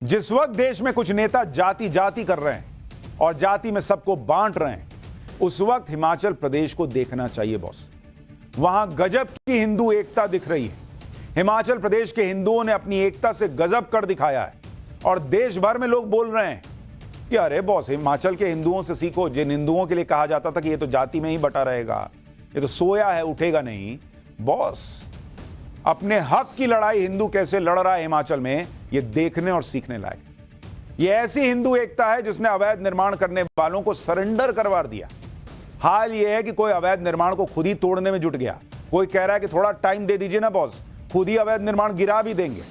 जिस वक्त देश में कुछ नेता जाति जाति कर रहे हैं और जाति में सबको बांट रहे हैं, उस वक्त हिमाचल प्रदेश को देखना चाहिए बॉस। वहां गजब की हिंदू एकता दिख रही है। हिमाचल प्रदेश के हिंदुओं ने अपनी एकता से गजब कर दिखाया है और देश भर में लोग बोल रहे हैं कि अरे बॉस, हिमाचल के हिंदुओं से सीखो। जिन हिंदुओं के लिए कहा जाता था कि ये तो जाति में ही बटा रहेगा, ये तो सोया है, उठेगा नहीं, बॉस अपने हक की लड़ाई हिंदू कैसे लड़ रहा है हिमाचल में, ये देखने और सीखने लायक। ये ऐसी हिंदू एकता है जिसने अवैध निर्माण करने वालों को सरेंडर करवा दिया। हाल ये है कि कोई अवैध निर्माण को खुद ही तोड़ने में जुट गया। कोई कह रहा है कि थोड़ा टाइम दे दीजिए ना बॉस, खुद ही अवैध निर्माण गिरा भी देंगे।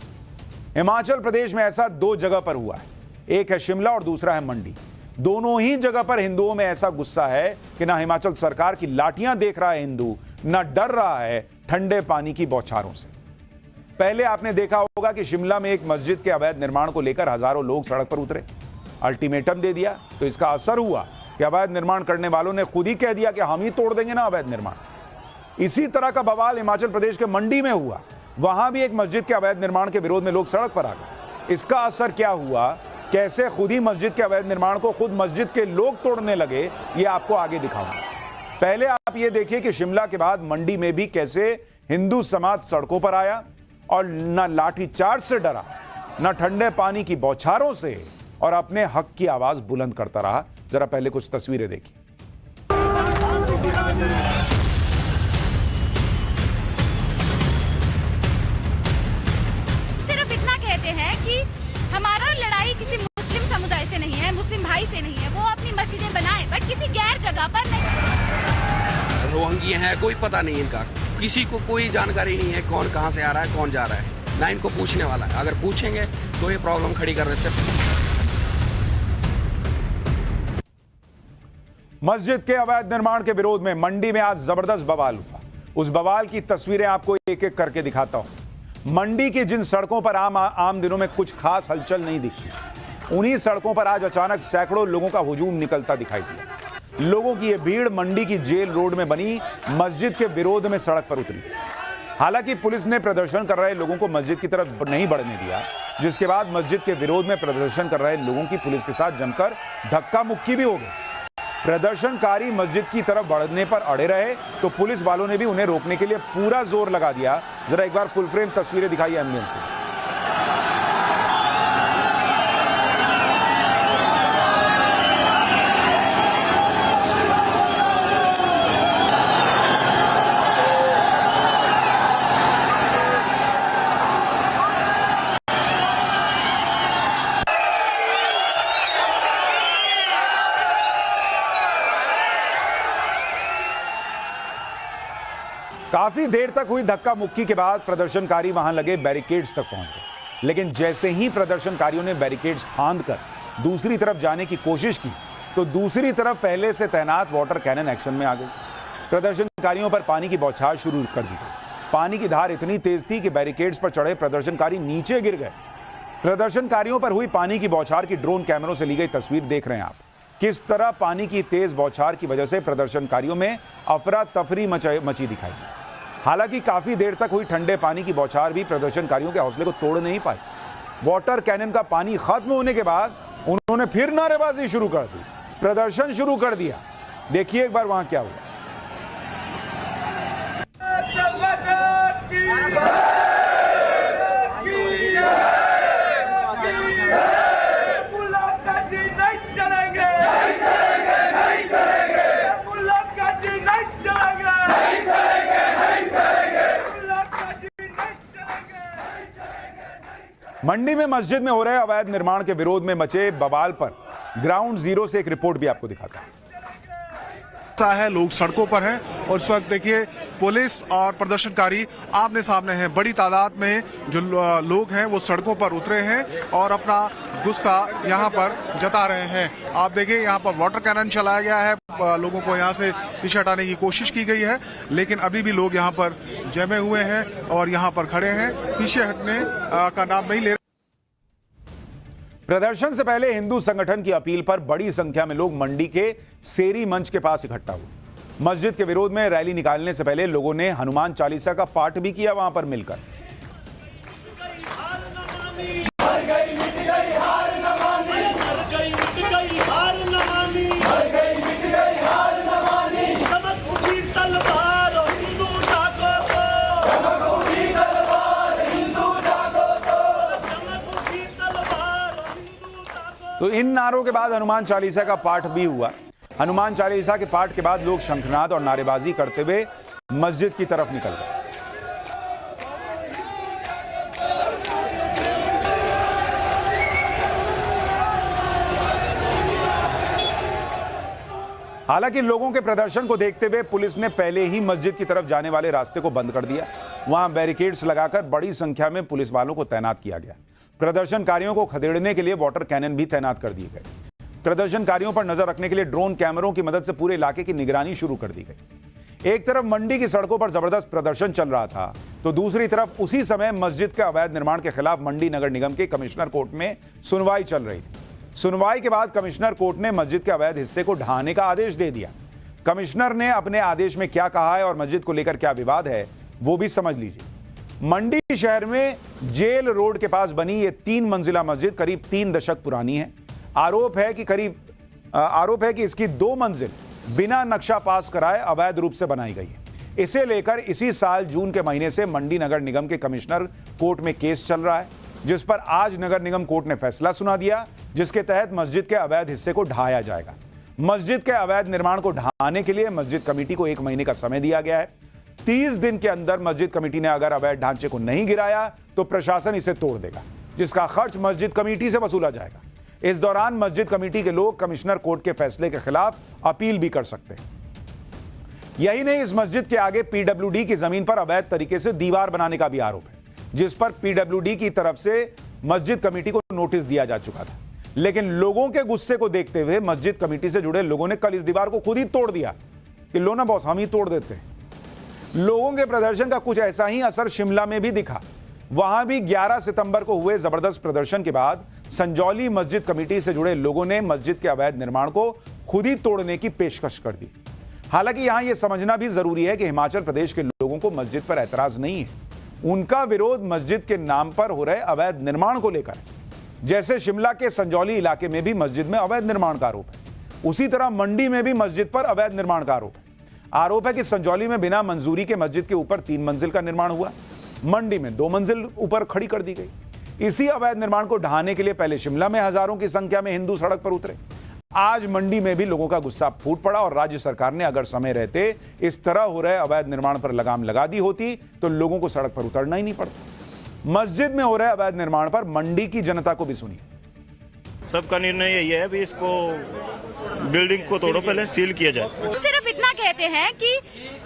हिमाचल प्रदेश में ऐसा दो जगह पर हुआ है, एक है शिमला और दूसरा है मंडी। दोनों ही जगह पर हिंदुओं में ऐसा गुस्सा है कि ना हिमाचल सरकार की लाठियां देख रहा है हिंदू, ना डर रहा है ठंडे पानी की बौछारों से। पहले आपने देखा होगा कि शिमला में एक मस्जिद के अवैध निर्माण को लेकर हजारों लोग सड़क पर उतरे, अल्टीमेटम दे दिया, तो इसका असर हुआ कि अवैध निर्माण करने वालों ने खुद ही कह दिया कि हम ही तोड़ देंगे ना अवैध निर्माण। इसी तरह का बवाल हिमाचल प्रदेश के मंडी में हुआ। वहां भी एक मस्जिद के अवैध निर्माण के विरोध में लोग सड़क पर आ गए। इसका असर क्या हुआ, कैसे खुद ही मस्जिद के अवैध निर्माण को खुद मस्जिद के लोग तोड़ने लगे, ये आपको आगे दिखाऊंगा। पहले आप ये देखिए कि शिमला के बाद मंडी में भी कैसे हिंदू समाज सड़कों पर आया और न लाठीचार्ज से डरा, न ठंडे पानी की बौछारों से, और अपने हक की आवाज बुलंद करता रहा। जरा पहले कुछ तस्वीरें देखिए। सिर्फ इतना कहते हैं कि हमारा लड़ाई किसी मुस्लिम समुदाय से नहीं है, मुस्लिम भाई से नहीं है, वो अपनी मस्जिदें बनाए बट किसी गैर जगह पर नहीं। रोहंगी हैं, कोई पता नहीं इनका, किसी को कोई जानकारी नहीं है कौन कहां से आ रहा है, कौन जा रहा है, ना इनको पूछने वाला है। अगर पूछेंगे तो ये प्रॉब्लम खड़ी कर देते। मस्जिद के अवैध निर्माण के विरोध में मंडी में आज जबरदस्त बवाल हुआ। उस बवाल की तस्वीरें आपको एक एक करके दिखाता हूं। मंडी की जिन सड़कों पर आम दिनों में कुछ खास हलचल नहीं दिखती, उन्हीं सड़कों पर आज अचानक सैकड़ों लोगों का हुजूम निकलता दिखाई दिया। लोगों की यह भीड़ मंडी की जेल रोड में बनी मस्जिद के विरोध में सड़क पर उतरी। हालांकि पुलिस ने प्रदर्शन कर रहे लोगों को मस्जिद की तरफ नहीं बढ़ने दिया, जिसके बाद मस्जिद के विरोध में प्रदर्शन कर रहे लोगों की पुलिस के साथ जमकर धक्का मुक्की भी हो गई। प्रदर्शनकारी मस्जिद की तरफ बढ़ने पर अड़े रहे तो पुलिस वालों ने भी उन्हें रोकने के लिए पूरा जोर लगा दिया। जरा एक बार फुल फ्रेम तस्वीरें दिखाई एम्बुलेंस की। काफी देर तक हुई धक्का मुक्की के बाद प्रदर्शनकारी वहां लगे बैरिकेड्स तक पहुंच गए, लेकिन जैसे ही प्रदर्शनकारियों ने बैरिकेड्स फांदकर दूसरी तरफ जाने की कोशिश की तो दूसरी तरफ पहले से तैनात वाटर कैनन एक्शन में आ गई। प्रदर्शनकारियों पर पानी की बौछार शुरू कर दी गई। पानी की धार इतनी तेज थी कि बैरिकेड्स पर चढ़े प्रदर्शनकारी नीचे गिर गए। प्रदर्शनकारियों पर हुई पानी की बौछार की ड्रोन कैमरों से ली गई तस्वीर देख रहे हैं आप। किस तरह पानी की तेज बौछार की वजह से प्रदर्शनकारियों में अफरा तफरी मची दिखाई। हालांकि काफी देर तक हुई ठंडे पानी की बौछार भी प्रदर्शनकारियों के हौसले को तोड़ नहीं पाई। वाटर कैनन का पानी खत्म होने के बाद उन्होंने फिर नारेबाजी शुरू कर दी, प्रदर्शन शुरू कर दिया। देखिए एक बार वहां क्या हुआ। मंडी में मस्जिद में हो रहे अवैध निर्माण के विरोध में मचे बवाल पर ग्राउंड जीरो से एक रिपोर्ट भी आपको दिखाता है। है लोग सड़कों पर हैं और इस वक्त देखिए पुलिस और प्रदर्शनकारी आमने सामने हैं। बड़ी तादाद में जो लोग हैं वो सड़कों पर उतरे हैं और अपना गुस्सा यहाँ पर जता रहे हैं। आप देखिए यहाँ पर वाटर कैनन चलाया गया है, लोगों को यहाँ से पीछे हटाने की कोशिश की गई है, लेकिन अभी भी लोग यहाँ पर जमे हुए हैं और यहाँ पर खड़े हैं, पीछे हटने का नाम नहीं ले। प्रदर्शन से पहले हिंदू संगठन की अपील पर बड़ी संख्या में लोग मंडी के सेरी मंच के पास इकट्ठा हुए। मस्जिद के विरोध में रैली निकालने से पहले लोगों ने हनुमान चालीसा का पाठ भी किया वहां पर मिलकर। तो इन नारों के बाद हनुमान चालीसा का पाठ भी हुआ। हनुमान चालीसा के पाठ के बाद लोग शंखनाद और नारेबाजी करते हुए मस्जिद की तरफ निकल गए। हालांकि लोगों के प्रदर्शन को देखते हुए पुलिस ने पहले ही मस्जिद की तरफ जाने वाले रास्ते को बंद कर दिया। वहां बैरिकेड्स लगाकर बड़ी संख्या में पुलिस वालों को तैनात किया गया। प्रदर्शनकारियों को खदेड़ने के लिए वाटर कैनन भी तैनात कर दिए गए। प्रदर्शनकारियों पर नजर रखने के लिए ड्रोन कैमरों की मदद से पूरे इलाके की निगरानी शुरू कर दी गई। एक तरफ मंडी की सड़कों पर जबरदस्त प्रदर्शन चल रहा था, तो दूसरी तरफ उसी समय मस्जिद के अवैध निर्माण के खिलाफ मंडी नगर निगम के कमिश्नर कोर्ट में सुनवाई चल रही थी। सुनवाई के बाद कमिश्नर कोर्ट ने मस्जिद के अवैध हिस्से को ढहाने का आदेश दे दिया। कमिश्नर ने अपने आदेश में क्या कहा है और मस्जिद को लेकर क्या विवाद है, वो भी समझ लीजिए। मंडी शहर में जेल रोड के पास बनी ये 3 मंजिला मस्जिद करीब 3 दशक पुरानी है। आरोप है कि इसकी 2 मंजिल बिना नक्शा पास कराए अवैध रूप से बनाई गई है। इसे लेकर इसी साल जून के महीने से मंडी नगर निगम के कमिश्नर कोर्ट में केस चल रहा है, जिस पर आज नगर निगम कोर्ट ने फैसला सुना दिया, जिसके तहत मस्जिद के अवैध हिस्से को ढहाया जाएगा। मस्जिद के अवैध निर्माण को ढहाने के लिए मस्जिद कमेटी को 1 महीने का समय दिया गया है। 30 दिन के अंदर मस्जिद कमेटी ने अगर अवैध ढांचे को नहीं गिराया तो प्रशासन इसे तोड़ देगा, जिसका खर्च मस्जिद कमेटी से वसूला जाएगा। इस दौरान मस्जिद कमेटी के लोग कमिश्नर कोर्ट के फैसले के खिलाफ अपील भी कर सकते हैं। यही नहीं, इस मस्जिद के आगे पीडब्ल्यूडी की जमीन पर अवैध तरीके से दीवार बनाने का भी आरोप है, जिस पर पीडब्ल्यूडी की तरफ से मस्जिद कमेटी को नोटिस दिया जा चुका था। लेकिन लोगों के गुस्से को देखते हुए मस्जिद कमेटी से जुड़े लोगों ने कल इस दीवार को खुद ही तोड़ दिया कि लो ना बॉस, हम ही तोड़ देते हैं। लोगों के प्रदर्शन का कुछ ऐसा ही असर शिमला में भी दिखा। वहां भी 11 सितंबर को हुए जबरदस्त प्रदर्शन के बाद संजौली मस्जिद कमेटी से जुड़े लोगों ने मस्जिद के अवैध निर्माण को खुद ही तोड़ने की पेशकश कर दी। हालांकि यहां यह समझना भी जरूरी है कि हिमाचल प्रदेश के लोगों को मस्जिद पर ऐतराज नहीं है, उनका विरोध मस्जिद के नाम पर हो रहे अवैध निर्माण को लेकर है। जैसे शिमला के संजौली इलाके में भी मस्जिद में अवैध निर्माण का आरोप है, उसी तरह मंडी में भी मस्जिद पर अवैध निर्माण का आरोप है कि संजौली में बिना मंजूरी के मस्जिद के ऊपर 3 मंजिल का निर्माण हुआ, मंडी में 2 मंजिल ऊपर खड़ी कर दी गई। इसी अवैध निर्माण को ढहाने के लिए पहले शिमला में हजारों की संख्या में हिंदू सड़क पर उतरे। आज मंडी में भी लोगों का गुस्सा फूट पड़ा और राज्य सरकार ने अगर समय रहते इस तरह हो रहे अवैध निर्माण पर लगाम लगा दी होती तो लोगों को सड़क पर उतरना ही नहीं पड़ता। मस्जिद में हो रहे अवैध निर्माण पर मंडी की जनता को भी सुनिए। सबका निर्णय यही है भी इसको बिल्डिंग को तोड़ो, पहले सील किया जाए। सिर्फ इतना कहते हैं कि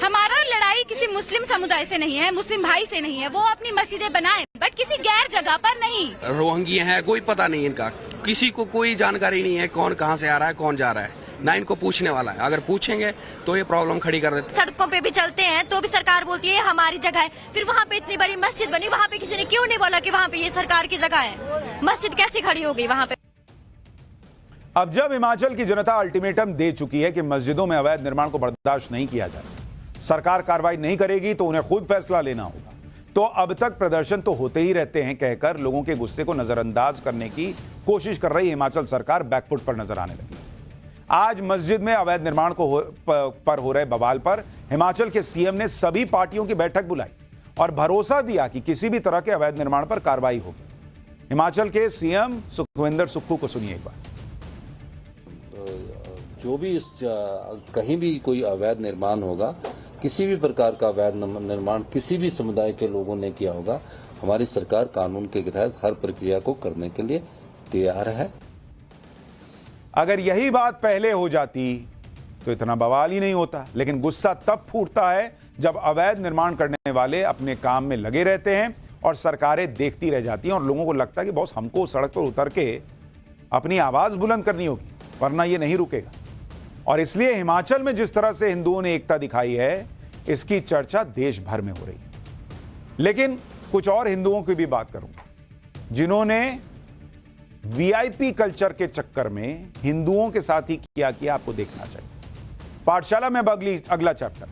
हमारा लड़ाई किसी मुस्लिम समुदाय से नहीं है, मुस्लिम भाई से नहीं है, वो अपनी मस्जिदें बनाए बट किसी गैर जगह पर नहीं। रोहंगी है, कोई पता नहीं इनका, किसी को कोई जानकारी नहीं है कौन कहाँ से आ रहा है, कौन जा रहा है, ना इनको पूछने वाला है। अगर पूछेंगे तो ये प्रॉब्लम खड़ी कर देते। सड़कों पे भी चलते हैं तो भी सरकार बोलती है ये हमारी जगह है, फिर वहाँ पे इतनी बड़ी मस्जिद बनी, वहाँ पे किसी ने क्यों नहीं बोला कि वहाँ पे ये सरकार की जगह है? मस्जिद कैसे खड़ी हो गई वहाँ पे? अब जब हिमाचल की जनता अल्टीमेटम दे चुकी है कि मस्जिदों में अवैध निर्माण को बर्दाश्त नहीं किया जाए, सरकार कार्रवाई नहीं करेगी तो उन्हें खुद फैसला लेना होगा। तो अब तक प्रदर्शन तो होते ही रहते हैं कहकर लोगों के गुस्से को नजरअंदाज करने की कोशिश कर रही हिमाचल सरकार बैकफुट पर नजर आने लगी। आज मस्जिद में अवैध निर्माण पर हो रहे बवाल पर हिमाचल के सीएम ने सभी पार्टियों की बैठक बुलाई और भरोसा दिया कि किसी भी तरह के अवैध निर्माण पर कार्रवाई होगी। हिमाचल के सीएम सुखविंदर सुक्खू को सुनिए एक बार। जो भी कहीं भी कोई अवैध निर्माण होगा, किसी भी प्रकार का अवैध निर्माण किसी भी समुदाय के लोगों ने किया होगा, हमारी सरकार कानून के तहत हर प्रक्रिया को करने के लिए तैयार है। अगर यही बात पहले हो जाती तो इतना बवाल ही नहीं होता, लेकिन गुस्सा तब फूटता है जब अवैध निर्माण करने वाले अपने काम में लगे रहते हैं और सरकारें देखती रह जाती हैं और लोगों को लगता है कि बॉस हमको सड़क पर उतर के अपनी आवाज बुलंद करनी होगी, वरना ये नहीं रुकेगा। और इसलिए हिमाचल में जिस तरह से हिंदुओं ने एकता दिखाई है, इसकी चर्चा देश भर में हो रही है। लेकिन कुछ और हिंदुओं की भी बात करूंगा जिन्होंने वीआईपी कल्चर के चक्कर में हिंदुओं के साथ ही किया आपको देखना चाहिए। पाठशाला में अगला चैप्टर।